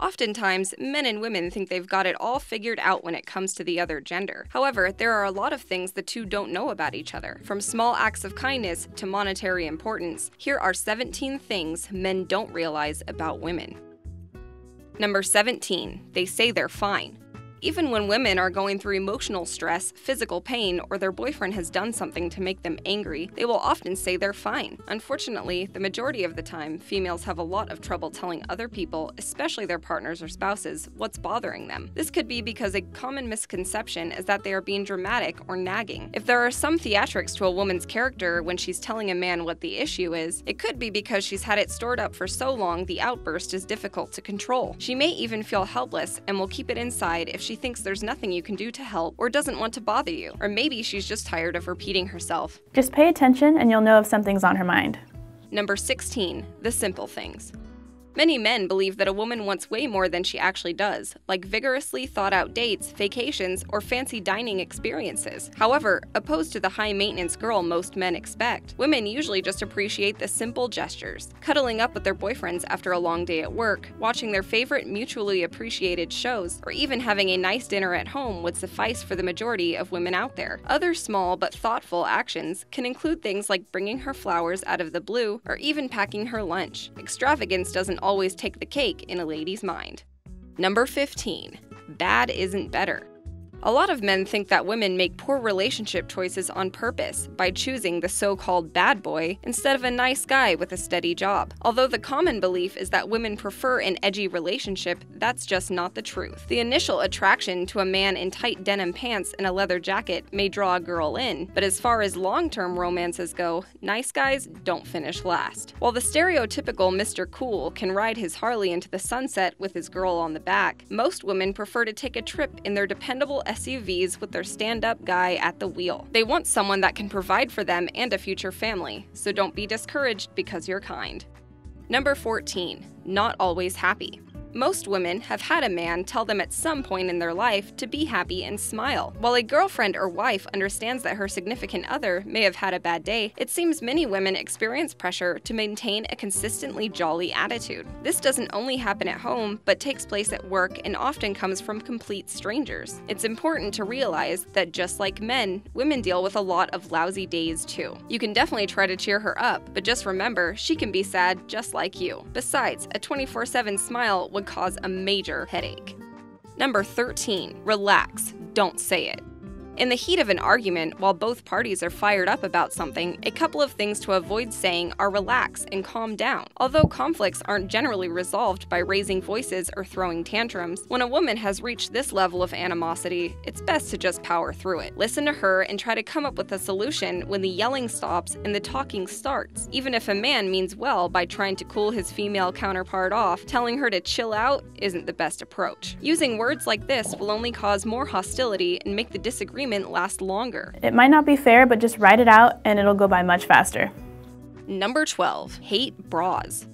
Oftentimes, men and women think they've got it all figured out when it comes to the other gender. However, there are a lot of things the two don't know about each other. From small acts of kindness to monetary importance, here are 17 things men don't realize about women. Number 17. They say they're fine. Even when women are going through emotional stress, physical pain, or their boyfriend has done something to make them angry, they will often say they're fine. Unfortunately, the majority of the time, females have a lot of trouble telling other people, especially their partners or spouses, what's bothering them. This could be because a common misconception is that they are being dramatic or nagging. If there are some theatrics to a woman's character when she's telling a man what the issue is, it could be because she's had it stored up for so long the outburst is difficult to control. She may even feel helpless and will keep it inside if she thinks there's nothing you can do to help or doesn't want to bother you, or maybe she's just tired of repeating herself. Just pay attention and you'll know if something's on her mind. Number 16. The simple things. Many men believe that a woman wants way more than she actually does, like vigorously thought-out dates, vacations, or fancy dining experiences. However, opposed to the high-maintenance girl most men expect, women usually just appreciate the simple gestures. Cuddling up with their boyfriends after a long day at work, watching their favorite mutually appreciated shows, or even having a nice dinner at home would suffice for the majority of women out there. Other small but thoughtful actions can include things like bringing her flowers out of the blue, or even packing her lunch. Extravagance doesn't always take the cake in a lady's mind. Number 15. Bad isn't better. A lot of men think that women make poor relationship choices on purpose by choosing the so-called bad boy instead of a nice guy with a steady job. Although the common belief is that women prefer an edgy relationship, that's just not the truth. The initial attraction to a man in tight denim pants and a leather jacket may draw a girl in, but as far as long-term romances go, nice guys don't finish last. While the stereotypical Mr. Cool can ride his Harley into the sunset with his girl on the back, most women prefer to take a trip in their dependable SUVs with their stand-up guy at the wheel. They want someone that can provide for them and a future family, so don't be discouraged because you're kind. Number 14. Not always happy. Most women have had a man tell them at some point in their life to be happy and smile. While a girlfriend or wife understands that her significant other may have had a bad day, it seems many women experience pressure to maintain a consistently jolly attitude. This doesn't only happen at home, but takes place at work and often comes from complete strangers. It's important to realize that just like men, women deal with a lot of lousy days too. You can definitely try to cheer her up, but just remember, she can be sad just like you. Besides, a 24/7 smile would cause a major headache. Number 13. Relax. Don't say it. In the heat of an argument, while both parties are fired up about something, a couple of things to avoid saying are relax and calm down. Although conflicts aren't generally resolved by raising voices or throwing tantrums, when a woman has reached this level of animosity, it's best to just power through it. Listen to her and try to come up with a solution when the yelling stops and the talking starts. Even if a man means well by trying to cool his female counterpart off, telling her to chill out isn't the best approach. Using words like this will only cause more hostility and make the disagreement last longer. It might not be fair, but just write it out and it'll go by much faster. Number 12. Hate bras.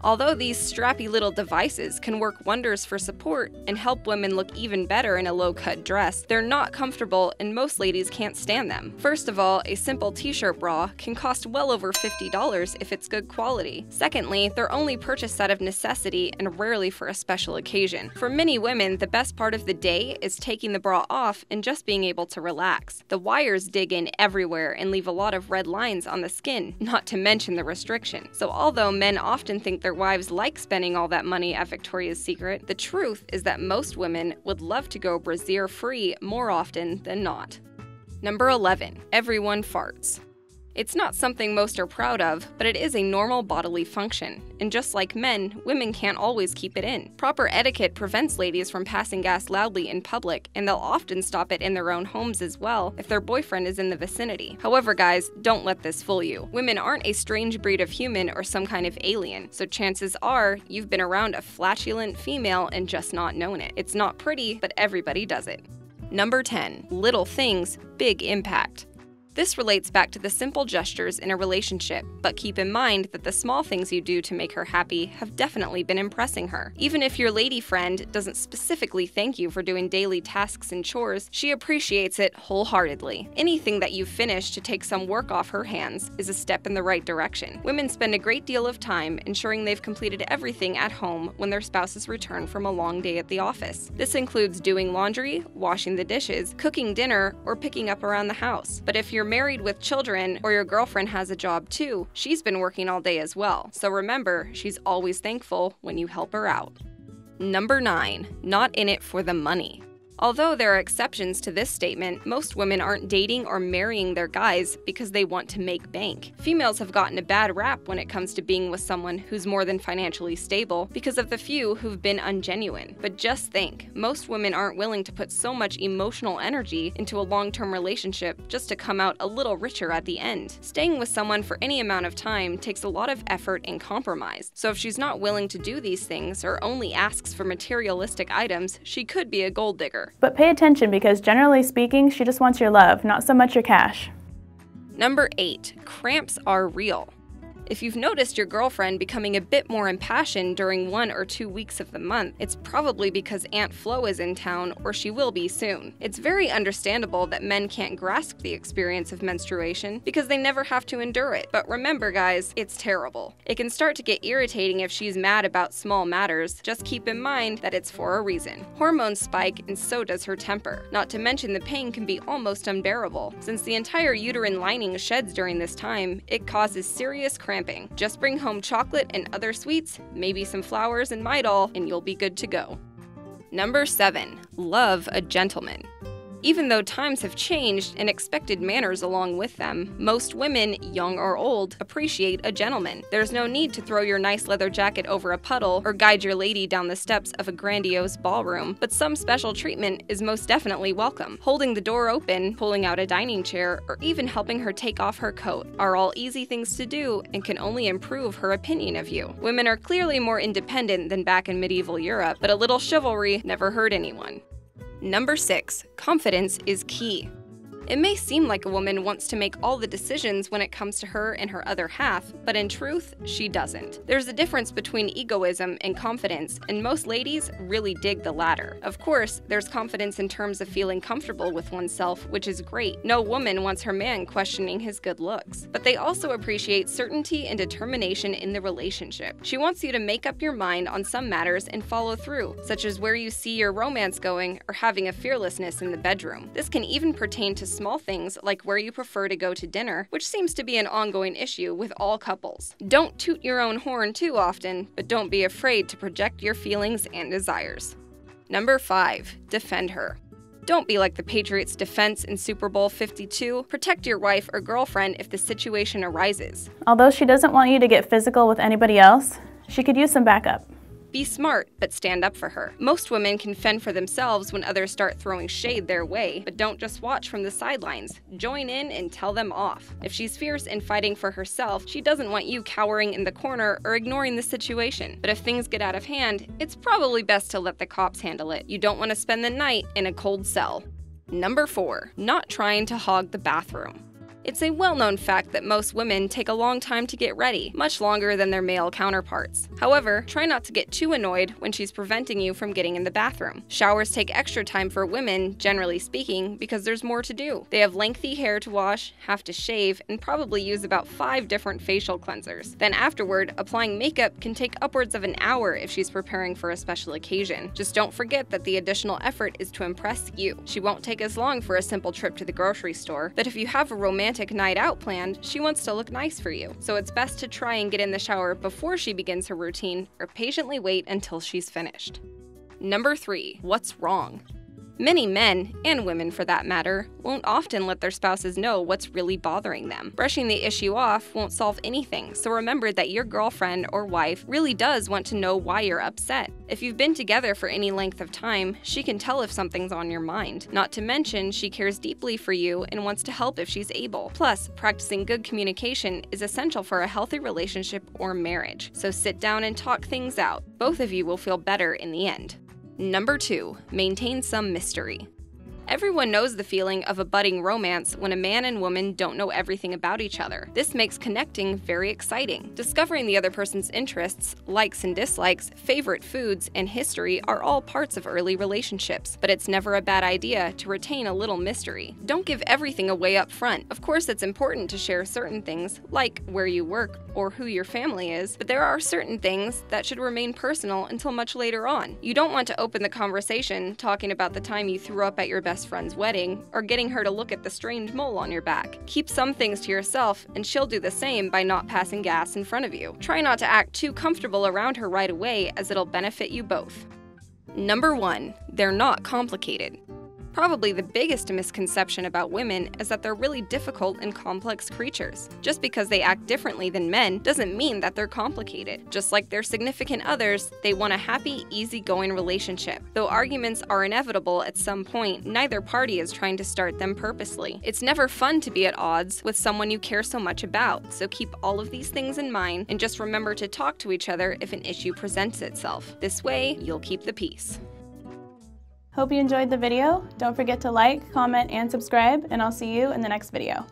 Although these strappy little devices can work wonders for support and help women look even better in a low-cut dress, they're not comfortable and most ladies can't stand them. First of all, a simple t-shirt bra can cost well over $50 if it's good quality. Secondly, they're only purchased out of necessity and rarely for a special occasion. For many women, the best part of the day is taking the bra off and just being able to relax. The wires dig in everywhere and leave a lot of red lines on the skin, not to mention the restriction. So although men often think their wives like spending all that money at Victoria's Secret, the truth is that most women would love to go brassiere-free more often than not. Number 11. Everyone farts. It's not something most are proud of, but it is a normal bodily function. And just like men, women can't always keep it in. Proper etiquette prevents ladies from passing gas loudly in public, and they'll often stop it in their own homes as well if their boyfriend is in the vicinity. However, guys, don't let this fool you. Women aren't a strange breed of human or some kind of alien, so chances are you've been around a flatulent female and just not known it. It's not pretty, but everybody does it. Number 10. Little things, big impact. This relates back to the simple gestures in a relationship, but keep in mind that the small things you do to make her happy have definitely been impressing her. Even if your lady friend doesn't specifically thank you for doing daily tasks and chores, she appreciates it wholeheartedly. Anything that you've finished to take some work off her hands is a step in the right direction. Women spend a great deal of time ensuring they've completed everything at home when their spouses return from a long day at the office. This includes doing laundry, washing the dishes, cooking dinner, or picking up around the house. But if you're married with children or your girlfriend has a job too, she's been working all day as well. So remember, she's always thankful when you help her out. Number 9, not in it for the money. Although there are exceptions to this statement, most women aren't dating or marrying their guys because they want to make bank. Females have gotten a bad rap when it comes to being with someone who's more than financially stable because of the few who've been ungenuine. But just think, most women aren't willing to put so much emotional energy into a long-term relationship just to come out a little richer at the end. Staying with someone for any amount of time takes a lot of effort and compromise. So if she's not willing to do these things or only asks for materialistic items, she could be a gold digger. But pay attention because generally speaking, she just wants your love, not so much your cash. Number 8, cramps are real. If you've noticed your girlfriend becoming a bit more impassioned during 1 or 2 weeks of the month, it's probably because Aunt Flo is in town or she will be soon. It's very understandable that men can't grasp the experience of menstruation because they never have to endure it. But remember guys, it's terrible. It can start to get irritating if she's mad about small matters. Just keep in mind that it's for a reason. Hormones spike and so does her temper. Not to mention the pain can be almost unbearable. Since the entire uterine lining sheds during this time, it causes serious cramping. Just bring home chocolate and other sweets, maybe some flowers and Midol, and you'll be good to go. Number 7, love a gentleman. Even though times have changed and expected manners along with them, most women, young or old, appreciate a gentleman. There's no need to throw your nice leather jacket over a puddle or guide your lady down the steps of a grandiose ballroom, but some special treatment is most definitely welcome. Holding the door open, pulling out a dining chair, or even helping her take off her coat are all easy things to do and can only improve her opinion of you. Women are clearly more independent than back in medieval Europe, but a little chivalry never hurt anyone. Number 6, confidence is key. It may seem like a woman wants to make all the decisions when it comes to her and her other half, but in truth, she doesn't. There's a difference between egoism and confidence, and most ladies really dig the latter. Of course, there's confidence in terms of feeling comfortable with oneself, which is great. No woman wants her man questioning his good looks. But they also appreciate certainty and determination in the relationship. She wants you to make up your mind on some matters and follow through, such as where you see your romance going or having a fearlessness in the bedroom. This can even pertain to small things like where you prefer to go to dinner, which seems to be an ongoing issue with all couples. Don't toot your own horn too often, but don't be afraid to project your feelings and desires. Number 5, defend her. Don't be like the Patriots' defense in Super Bowl 52. Protect your wife or girlfriend if the situation arises. Although she doesn't want you to get physical with anybody else, she could use some backup. Be smart, but stand up for her. Most women can fend for themselves when others start throwing shade their way, but don't just watch from the sidelines. Join in and tell them off. If she's fierce and fighting for herself, she doesn't want you cowering in the corner or ignoring the situation. But if things get out of hand, it's probably best to let the cops handle it. You don't want to spend the night in a cold cell. Number 4, not trying to hog the bathroom. It's a well-known fact that most women take a long time to get ready, much longer than their male counterparts. However, try not to get too annoyed when she's preventing you from getting in the bathroom. Showers take extra time for women, generally speaking, because there's more to do. They have lengthy hair to wash, have to shave, and probably use about 5 different facial cleansers. Then afterward, applying makeup can take upwards of an hour if she's preparing for a special occasion. Just don't forget that the additional effort is to impress you. She won't take as long for a simple trip to the grocery store, but if you have a romantic night out planned, she wants to look nice for you. So it's best to try and get in the shower before she begins her routine, or patiently wait until she's finished. Number 3, what's wrong? Many men, and women for that matter, won't often let their spouses know what's really bothering them. Brushing the issue off won't solve anything, so remember that your girlfriend or wife really does want to know why you're upset. If you've been together for any length of time, she can tell if something's on your mind. Not to mention, she cares deeply for you and wants to help if she's able. Plus, practicing good communication is essential for a healthy relationship or marriage, so sit down and talk things out. Both of you will feel better in the end. Number 2, maintain some mystery. Everyone knows the feeling of a budding romance when a man and woman don't know everything about each other. This makes connecting very exciting. Discovering the other person's interests, likes and dislikes, favorite foods, and history are all parts of early relationships, but it's never a bad idea to retain a little mystery. Don't give everything away up front. Of course, it's important to share certain things, like where you work or who your family is, but there are certain things that should remain personal until much later on. You don't want to open the conversation talking about the time you threw up at your best friend's wedding or getting her to look at the strange mole on your back. Keep some things to yourself, and she'll do the same by not passing gas in front of you. Try not to act too comfortable around her right away, as it'll benefit you both. Number 1, they're not complicated. Probably the biggest misconception about women is that they're really difficult and complex creatures. Just because they act differently than men doesn't mean that they're complicated. Just like their significant others, they want a happy, easygoing relationship. Though arguments are inevitable at some point, neither party is trying to start them purposely. It's never fun to be at odds with someone you care so much about, so keep all of these things in mind and just remember to talk to each other if an issue presents itself. This way, you'll keep the peace. Hope you enjoyed the video. Don't forget to like, comment, and subscribe, and I'll see you in the next video.